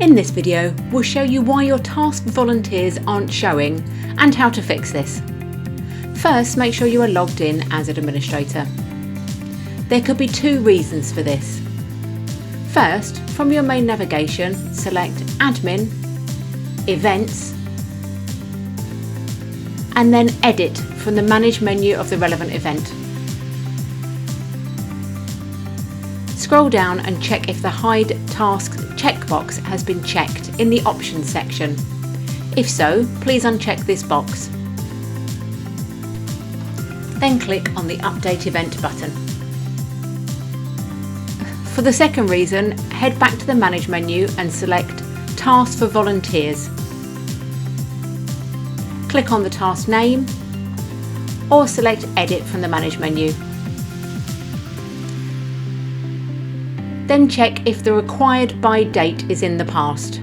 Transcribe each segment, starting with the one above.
In this video, we'll show you why your task volunteers aren't showing and how to fix this. First, make sure you are logged in as an administrator. There could be two reasons for this. First, from your main navigation, select Admin, Events, and then Edit from the Manage menu of the relevant event. Scroll down and check if the Hide Tasks checkbox has been checked in the Options section. If so, please uncheck this box. Then click on the Update Event button. For the second reason, head back to the Manage menu and select Tasks for Volunteers. Click on the task name or select Edit from the Manage menu. Then check if the required by date is in the past.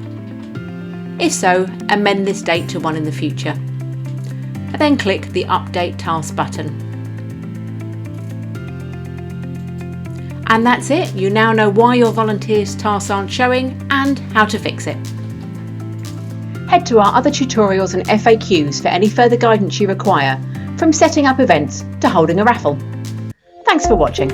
If so, amend this date to one in the future. And then click the Update Task button. And that's it. You now know why your volunteers' tasks aren't showing and how to fix it. Head to our other tutorials and FAQs for any further guidance you require, from setting up events to holding a raffle. Thanks for watching.